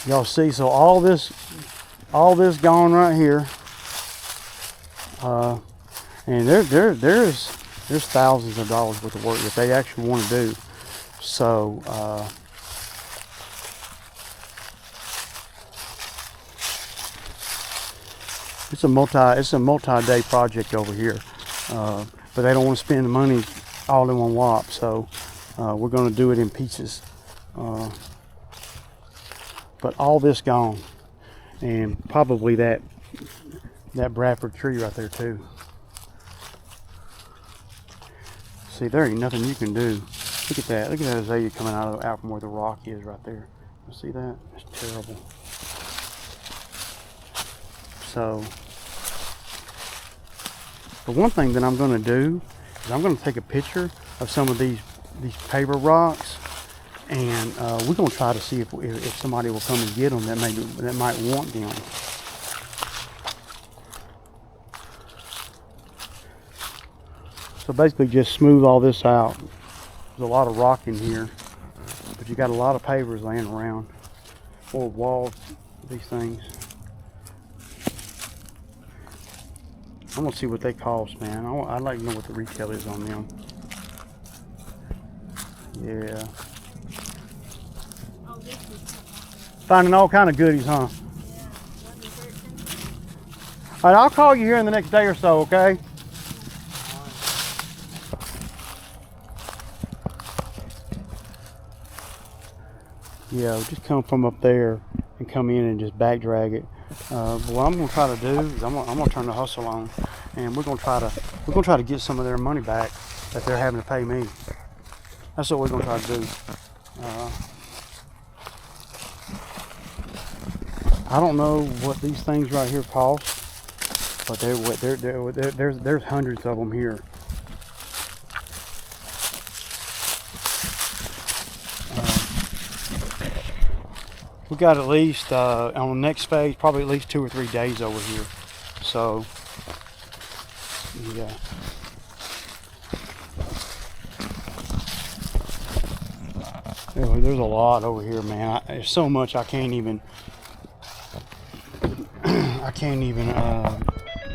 Y'all see, so all this gone right here. And there's thousands of dollars worth of work that they actually want to do. So it's a multi-day project over here. But they don't want to spend the money all in one whop, so we're going to do it in pieces. But all this gone, and probably that Bradford tree right there too. See, there ain't nothing you can do. Look at that. Look at that azalea coming out from where the rock is right there. You see that? It's terrible. So, the one thing that I'm going to do is I'm going to take a picture of some of these paver rocks, and we're going to try to see if somebody will come and get them that might want them. So basically just smooth all this out. There's a lot of rock in here, but you got a lot of pavers laying around, or walls, these things. I'm gonna see what they cost, man. I'd like to know what the retail is on them. Yeah. Finding all kind of goodies, huh? All right, I'll call you here in the next day or so, okay? Yeah, just come from up there and come in and just back drag it. What I'm gonna try to do is I'm gonna turn the hustle on, and we're gonna try to get some of their money back that they're having to pay me. That's what we're gonna try to do. I don't know what these things right here cost, but there's hundreds of them here. We got at least on the next phase, probably at least 2 or 3 days over here. So, yeah. There's a lot over here, man. There's so much I can't even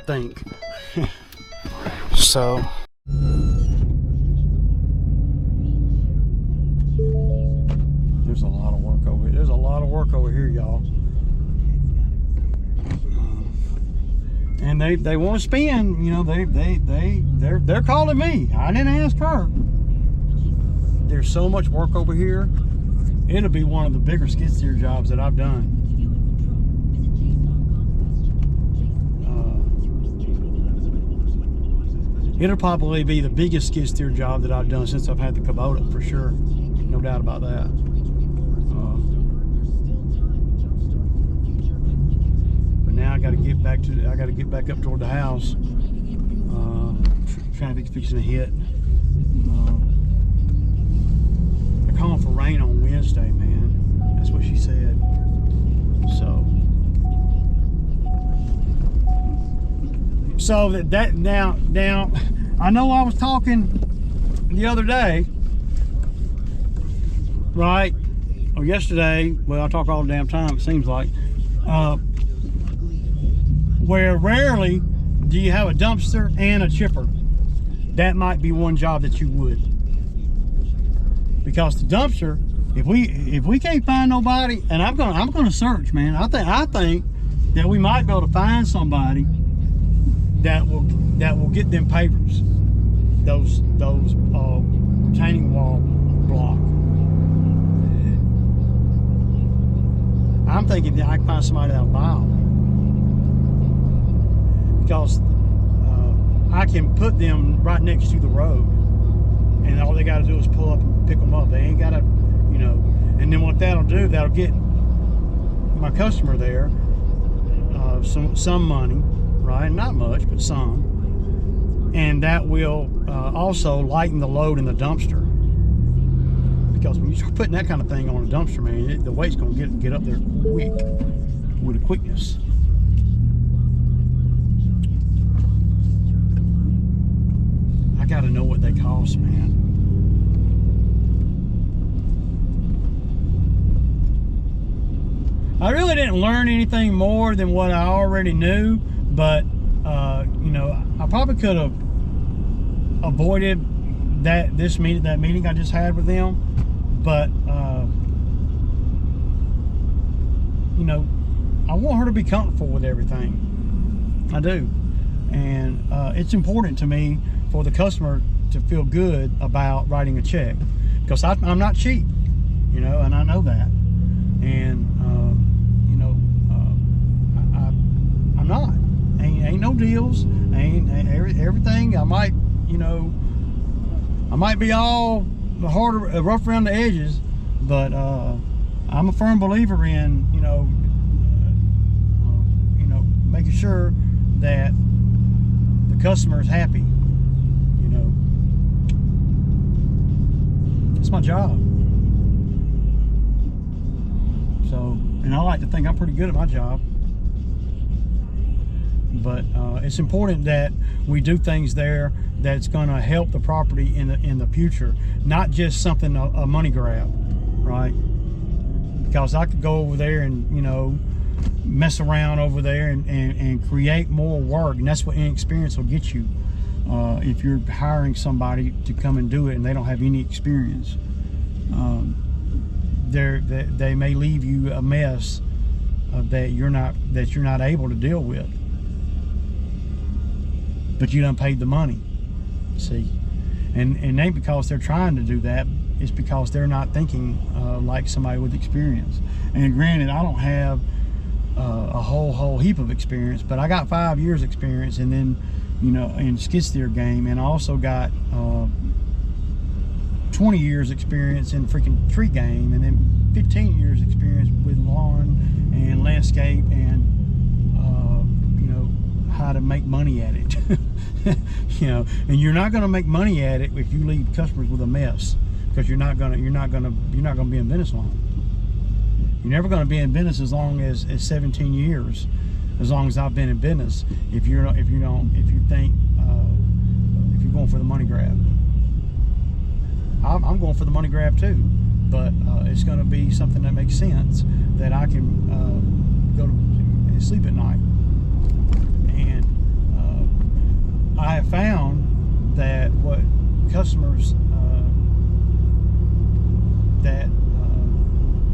think. So. There's a lot of work over here. There's a lot of work over here, y'all. And they want to spend, you know, they're calling me. I didn't ask her. There's so much work over here. It'll be one of the bigger skid steer jobs that I've done. It'll probably be the biggest skid steer job that I've done since I've had the Kubota, for sure. No doubt about that. But now I got to get back up toward the house. Traffic's fixing to hit. They're calling for rain on Wednesday, man. That's what she said. So that now I know I was talking the other day, right? Or yesterday. Well, I talk all the damn time, it seems like. Where rarely do you have a dumpster and a chipper. That might be one job that you would. Because the dumpster, if we can't find nobody, and I'm gonna search, man. I think that we might be able to find somebody that will get them pavers, those retaining wall block. I'm thinking that I can find somebody that'll buy them, because I can put them right next to the road, and all they got to do is pull up and pick them up. They ain't got to, you know. And then what that'll do, that'll get my customer there some money. Right, not much, but some, and that will also lighten the load in the dumpster, because when you start putting that kind of thing on a dumpster, man, the weight's going to get up there quick, with a quickness. I got to know what they cost, man. I really didn't learn anything more than what I already knew, but you know, I probably could have avoided that meeting I just had with them, but you know, I want her to be comfortable with everything. I do, and it's important to me for the customer to feel good about writing a check, because I'm not cheap, you know, and I know that, and you know, I'm not. Ain't no deals. Ain't everything. I might, you know, I might be all hard, rough around the edges, but I'm a firm believer in, you know, making sure that the customer is happy. You know, it's my job. So, and I like to think I'm pretty good at my job. But it's important that we do things there that's going to help the property in the future, not just something a money grab, right? Because I could go over there and, you know, mess around over there and create more work, and that's what inexperience will get you if you're hiring somebody to come and do it and they don't have any experience. They may leave you a mess that you're not able to deal with. But you done paid the money, see, and it ain't because they're trying to do that. It's because they're not thinking like somebody with experience. And granted, I don't have a whole heap of experience, but I got 5 years experience, and then, you know, in skid steer game, and I also got 20 years experience in freaking tree game, and then 15 years experience with lawn and landscape and you know, how to make money at it. You know, and you're not going to make money at it if you leave customers with a mess, because you're not going to be in business long. You're never going to be in business as long as 17 years, as long as I've been in business. If you're going for the money grab, I'm going for the money grab too, but it's going to be something that makes sense, that I can go to sleep at night. And I have found that what customers that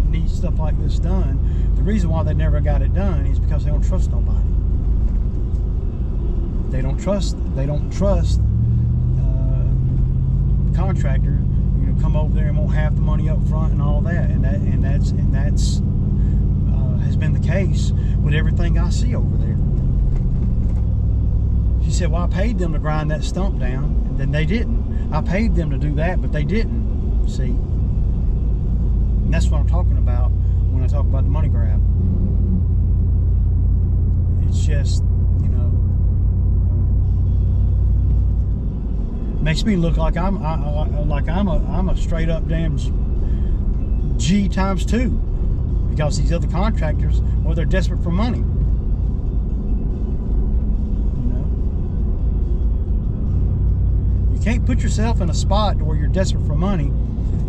need stuff like this done, the reason why they never got it done is because they don't trust nobody. They don't trust contractor, you know, come over there and won't have the money up front and all that, and that's has been the case with everything I see over there. She said, well, I paid them to grind that stump down, and then they didn't. I paid them to do that, but they didn't. See? And that's what I'm talking about when I talk about the money grab. It's just, you know, makes me look like I'm a straight up damn G times 2, because these other contractors, well, they're desperate for money. You can't put yourself in a spot where you're desperate for money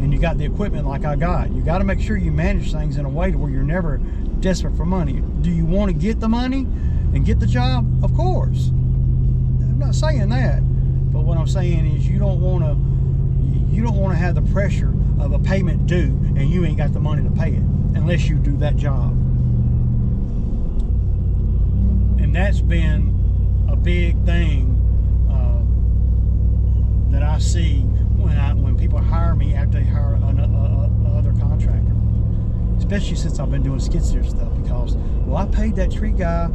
and you got the equipment like I got. You got to make sure you manage things in a way to where you're never desperate for money. Do you want to get the money and get the job? Of course. I'm not saying that, but what I'm saying is you don't want to have the pressure of a payment due and you ain't got the money to pay it unless you do that job. And that's been a big thing that I see when people hire me after they hire another contractor, especially since I've been doing skid steer stuff, because, well, I paid that tree guy,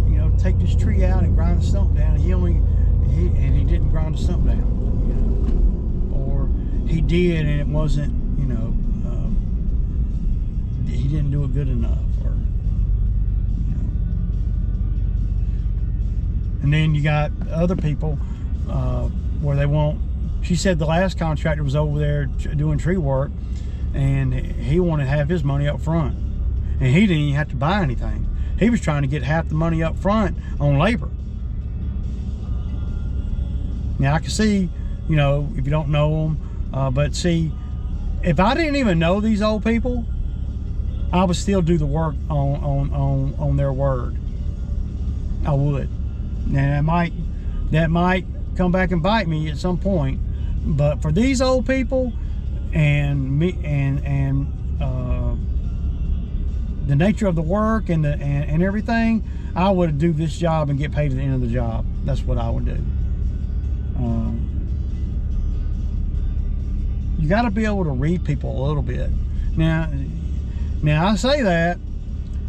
you know, to take this tree out and grind the stump down, and he didn't grind the stump down, you know, or he did and it wasn't, you know, he didn't do it good enough, or, you know. And then you got other people where they won't. She said the last contractor was over there doing tree work, and he wanted to have his money up front, and he didn't even have to buy anything. He was trying to get half the money up front on labor. Now I can see, you know, if you don't know them, but see, if I didn't even know these old people, I would still do the work on their word. I would. Now that might come back and bite me at some point, but for these old people and me and the nature of the work and everything, I would do this job and get paid at the end of the job. That's what I would do. You got to be able to read people a little bit. Now I say that,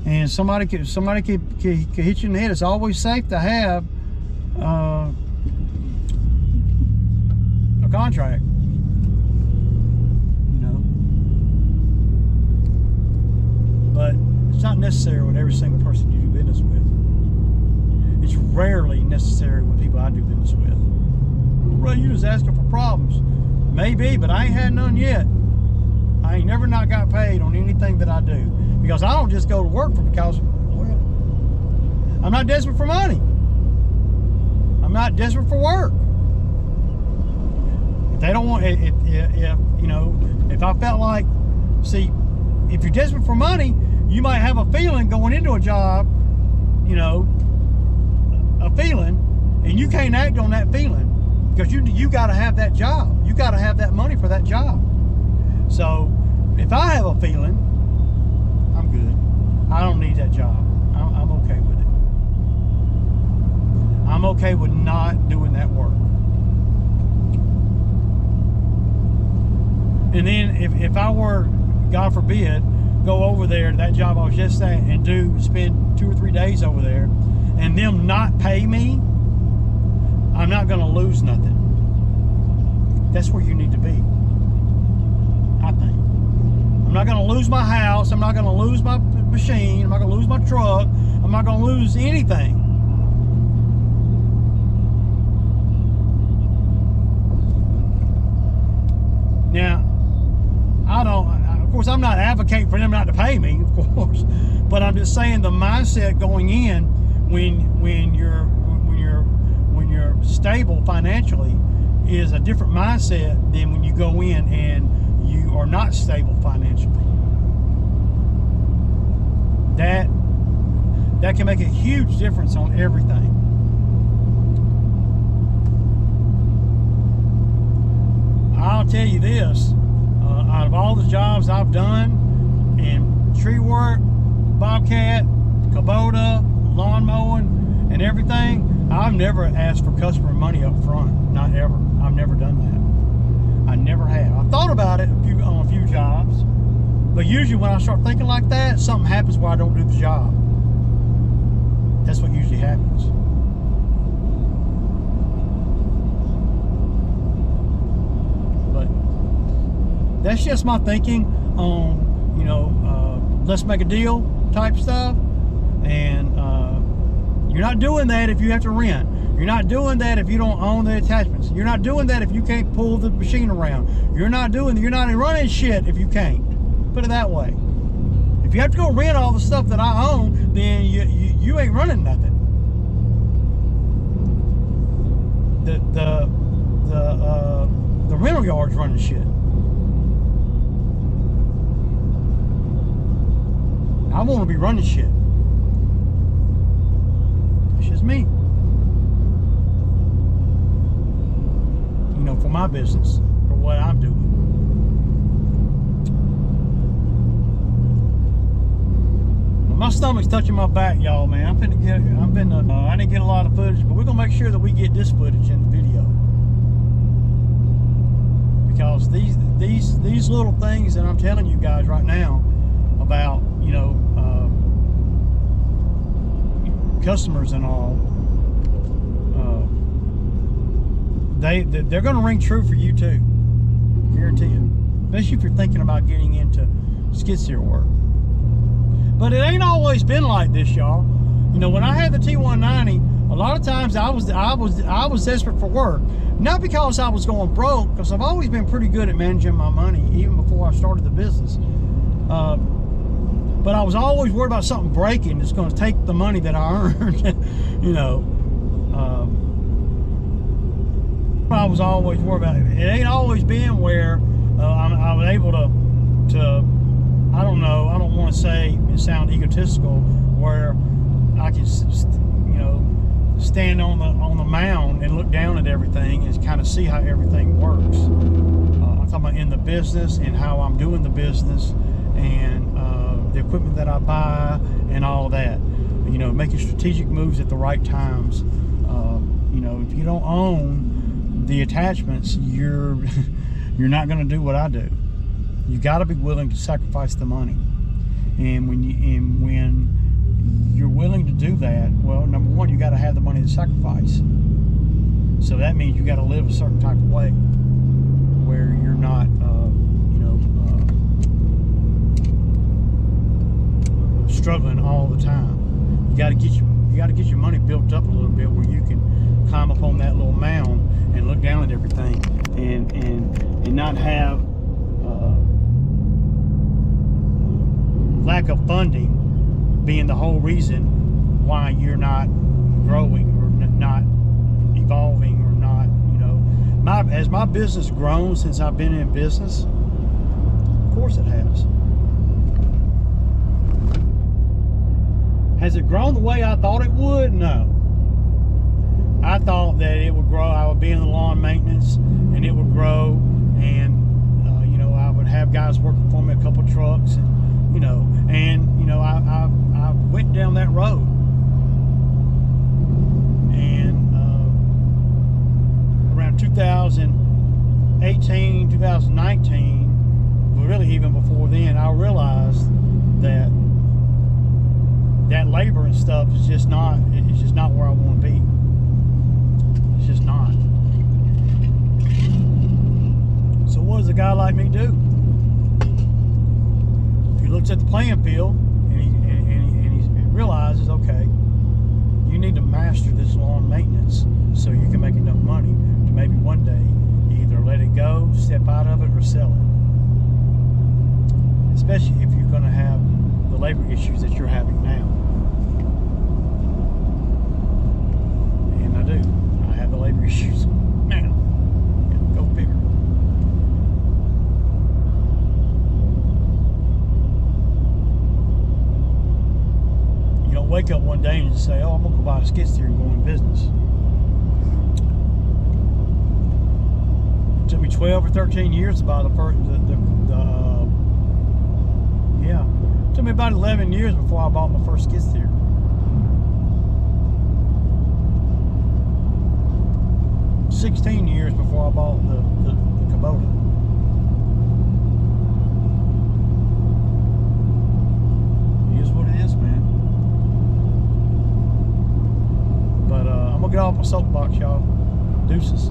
and somebody could hit you in the head. It's always safe to have a contract, you know. But it's not necessary with every single person you do business with. It's rarely necessary with people I do business with. Well, you just asking for problems. Maybe, but I ain't had none yet. I ain't never not got paid on anything that I do, because I don't just go to work because, well, I'm not desperate for money. I'm not desperate for work. If they don't want, if you know, if I felt like, see, if you're desperate for money, you might have a feeling going into a job, you know, a feeling, and you can't act on that feeling, because you got to have that job. You got to have that money for that job. So if I have a feeling, I'm good. I don't need that job. I'm okay with it. I'm okay with not doing that work. And then if I were, God forbid, go over there to that job I was just saying and spend 2 or 3 days over there, and them not pay me, I'm not going to lose nothing. That's where you need to be, I think. I'm not going to lose my house. I'm not going to lose my machine. I'm not going to lose my truck. I'm not going to lose anything. Now, of course, I'm not advocating for them not to pay me, of course, but I'm just saying the mindset going in when you're stable financially is a different mindset than when you go in and you are not stable financially. That can make a huge difference on everything. I'll tell you this, out of all the jobs I've done in tree work, bobcat, Kubota, lawn mowing, and everything, I've never asked for customer money up front. Not ever. I've never done that. I never have. I've thought about it on a few jobs, but usually when I start thinking like that, something happens where I don't do the job. That's what usually happens. But that's just my thinking on, you know, let's make a deal type stuff. And you're not doing that if you have to rent. You're not doing that if you don't own the attachments. You're not doing that if you can't pull the machine around. You're not running shit if you can't. Put it that way. If you have to go rent all the stuff that I own, then you ain't running nothing. The rental yard's running shit. I want to be running shit. It's just me. You know, for my business, for what I'm doing. Well, my stomach's touching my back, y'all, man. I didn't get a lot of footage, but we're gonna make sure that we get this footage in the video, because these little things that I'm telling you guys right now about, you know, customers and all, they're going to ring true for you too, guarantee it. Especially if you're thinking about getting into skid steer work. But it ain't always been like this, y'all. You know, when I had the T190, a lot of times I was desperate for work, not because I was going broke, because I've always been pretty good at managing my money, even before I started the business. But I was always worried about something breaking that's going to take the money that I earned. You know, I was always worried about it. It ain't always been where I was able to I don't know, I don't want to say and sound egotistical, where I can, you know, stand on the mound and look down at everything and kind of see how everything works. I'm talking about in the business and how I'm doing the business, and the equipment that I buy and all that. You know, making strategic moves at the right times. You know, if you don't own the attachments, you're not going to do what I do. You got to be willing to sacrifice the money, and when you're willing to do that, well, number one, you got to have the money to sacrifice. So that means you got to live a certain type of way where you're not, struggling all the time. You got to get your money built up a little bit where you can climb up on that little mound and look down at everything, and not have lack of funding being the whole reason why you're not growing or not evolving or not, you know. Has my business grown since I've been in business? Of course it has. Has it grown the way I thought it would? No. I thought that it would grow. I would be in the lawn maintenance and it would grow, and you know, I would have guys working for me, a couple trucks, and I went down that road, and around 2018, 2019, but really even before then, I realized that labor and stuff is just not, it's just not where I want to be. It's just not. So what does a guy like me do? He looks at the playing field and he realizes, okay, you need to master this lawn maintenance so you can make enough money to maybe one day either let it go, step out of it, or sell it. Especially if you're going to have the labor issues that you're having now. And I do. I have the labor issues now. Go figure. You don't wake up one day and just say, oh, I'm going to go buy a skid steer and go in business. It took me 12 or 13 years to buy the first, it took me about 11 years before I bought my first skid steer. $16 years before I bought the Kubota. It is what it is, man. But I'm gonna get off my soapbox, y'all. Deuces.